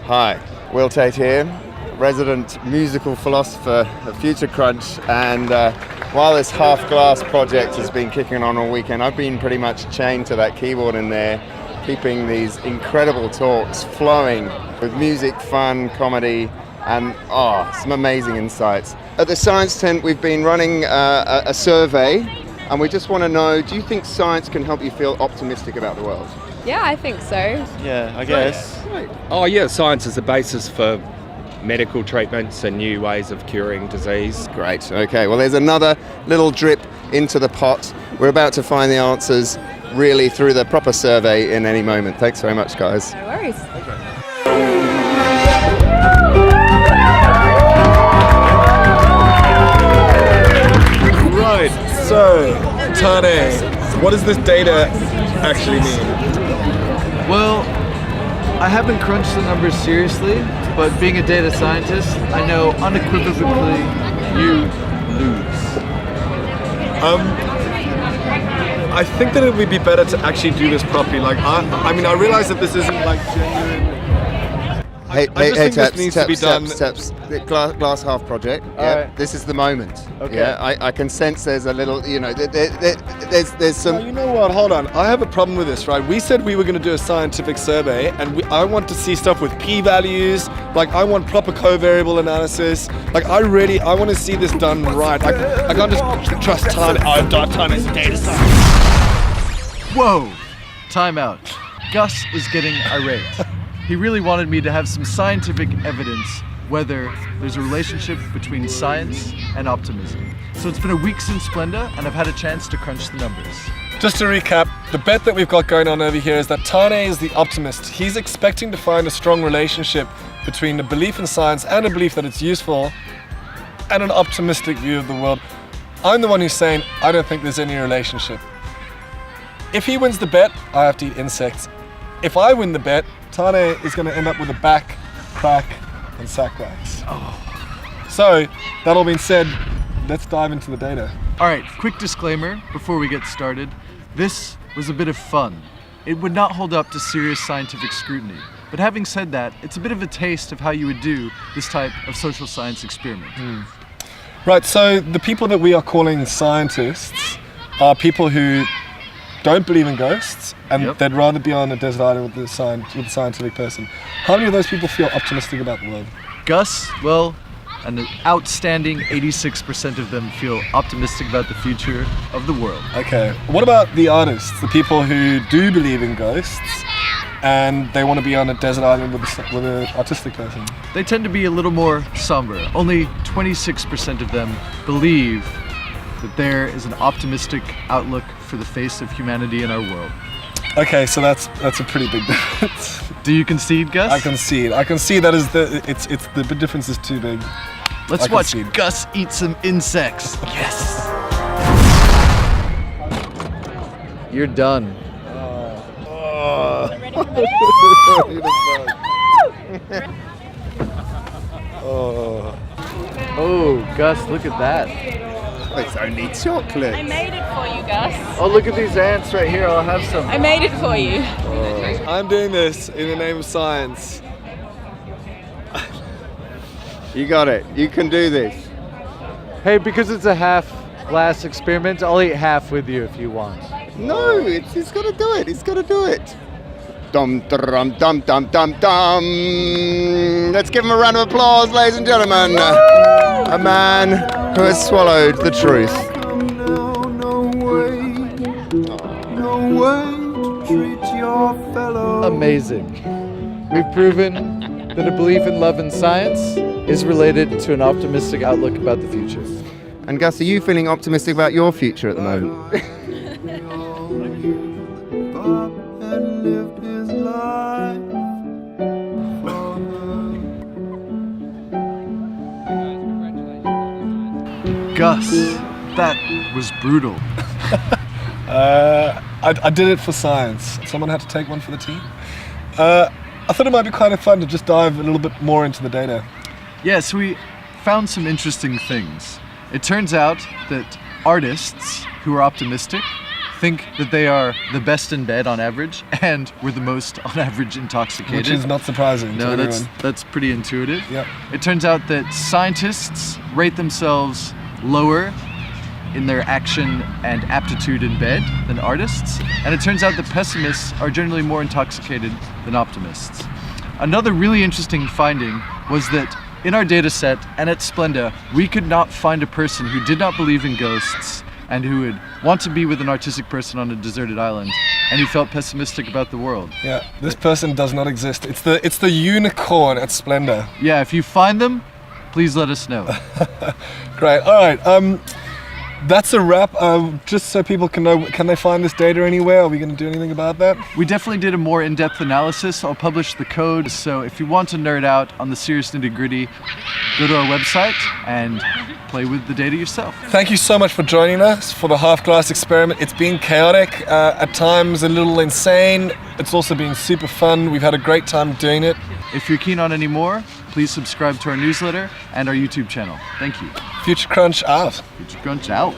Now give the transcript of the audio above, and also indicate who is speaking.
Speaker 1: Hi, Will Tate here, resident musical philosopher of Future Crunch, and while this half-glass project has been kicking on all weekend, I've been pretty much chained to that keyboard in there, keeping these incredible talks flowing with music, fun, comedy, and some amazing insights. At the Science Tent, we've been running a survey, and we just want to know, do you think science can help you feel optimistic about the world?
Speaker 2: Yeah, I think so.
Speaker 3: Yeah, I guess.
Speaker 1: Right.
Speaker 4: Oh yeah, science is the basis for medical treatments and new ways of curing disease.
Speaker 1: Great, okay. Well, there's another little drip into the pot. We're about to find the answers really through the proper survey in any moment. Thanks very much, guys.
Speaker 2: No worries.
Speaker 3: Right, so, Tane, what does this data actually mean?
Speaker 5: Well, I haven't crunched the numbers seriously, but being a data scientist, I know unequivocally you lose.
Speaker 3: I think that it would be better to actually do this properly. Like, I mean, I realize that this isn't like genuine.
Speaker 1: Hey,
Speaker 3: this needs to be done.
Speaker 1: The glass half project. Yeah,
Speaker 5: right.
Speaker 1: This is the moment.
Speaker 5: Okay.
Speaker 1: Yeah, I can sense there's a little, there's some.
Speaker 3: Oh, you know what? Hold on. I have a problem with this, right? We said we were going to do a scientific survey, and I want to see stuff with p-values. Like, I want proper covariable analysis. Like, I want to see this done right. Like, I can't just trust Tane. Oh, Tane is a data scientist.
Speaker 5: Whoa! Time out. Gus is getting irate. He really wanted me to have some scientific evidence whether there's a relationship between science and optimism. So it's been a week since Splendour, and I've had a chance to crunch the numbers.
Speaker 3: Just to recap, the bet that we've got going on over here is that Tane is the optimist. He's expecting to find a strong relationship between a belief in science and a belief that it's useful and an optimistic view of the world. I'm the one who's saying I don't think there's any relationship. If he wins the bet, I have to eat insects. If I win the bet, Tane is going to end up with a back, crack, and sack wax. So, that all being said, let's dive into the data.
Speaker 5: All right, quick disclaimer before we get started. This was a bit of fun. It would not hold up to serious scientific scrutiny. But having said that, it's a bit of a taste of how you would do this type of social science experiment.
Speaker 3: Right, so the people that we are calling scientists are people who don't believe in ghosts, and
Speaker 5: Yep.
Speaker 3: they'd rather be on a desert island with a scientific person. How many of those people feel optimistic about the world?
Speaker 5: Gus, well, an outstanding 86% of them feel optimistic about the future of the world.
Speaker 3: Okay, what about the artists, the people who do believe in ghosts, and they want to be on a desert island with an artistic person?
Speaker 5: They tend to be a little more somber. Only 26% of them believe that there is an optimistic outlook for the face of humanity in our world.
Speaker 3: Okay, so that's a pretty big difference.
Speaker 5: Do you concede, Gus?
Speaker 3: I concede that is the difference is too big.
Speaker 5: Let's
Speaker 3: I
Speaker 5: watch
Speaker 3: concede.
Speaker 5: Gus eat some insects. Yes. You're done. Oh, Gus, look at that.
Speaker 1: It's only chocolate.
Speaker 2: I made it for you, Gus.
Speaker 5: Oh, look at these ants right here. I'll have some.
Speaker 2: I made it for you.
Speaker 3: I'm doing this in the name of science.
Speaker 1: You got it. You can do this.
Speaker 5: Hey, because it's a half glass experiment, I'll eat half with you if you want.
Speaker 1: No, he's got to do it. He's got to do it. Dum dum dum dum dum dum. Let's give him a round of applause, ladies and gentlemen. A man who has swallowed the truth.
Speaker 5: Amazing. We've proven that a belief in love and science is related to an optimistic outlook about the future.
Speaker 1: And Gus, are you feeling optimistic about your future at the moment?
Speaker 5: Gus, that was brutal.
Speaker 3: I did it for science. Someone had to take one for the team. I thought it might be kind of fun to just dive a little bit more into the data.
Speaker 5: Yes, we found some interesting things. It turns out that artists who are optimistic think that they are the best in bed on average, and we're the most on average intoxicated.
Speaker 3: Which is not surprising to
Speaker 5: No,
Speaker 3: everyone.
Speaker 5: that's pretty intuitive.
Speaker 3: Yep.
Speaker 5: It turns out that scientists rate themselves lower in their action and aptitude in bed than artists, and it turns out that pessimists are generally more intoxicated than optimists. Another really interesting finding was that in our data set and at Splendour, we could not find a person who did not believe in ghosts and who would want to be with an artistic person on a deserted island and who felt pessimistic about the world.
Speaker 3: Yeah, this person does not exist. It's the unicorn at Splendour.
Speaker 5: Yeah, if you find them, please let us know.
Speaker 3: Great. All right. That's a wrap. Just so people can know, can they find this data anywhere? Are we going to do anything about that?
Speaker 5: We definitely did a more in-depth analysis. I'll publish the code, so if you want to nerd out on the serious nitty-gritty, go to our website and play with the data yourself.
Speaker 3: Thank you so much for joining us for the half-glass experiment. It's been chaotic, at times a little insane. It's also been super fun. We've had a great time doing it.
Speaker 5: If you're keen on any more, please subscribe to our newsletter and our YouTube channel. Thank you.
Speaker 3: Future Crunch out.
Speaker 5: Future Crunch out.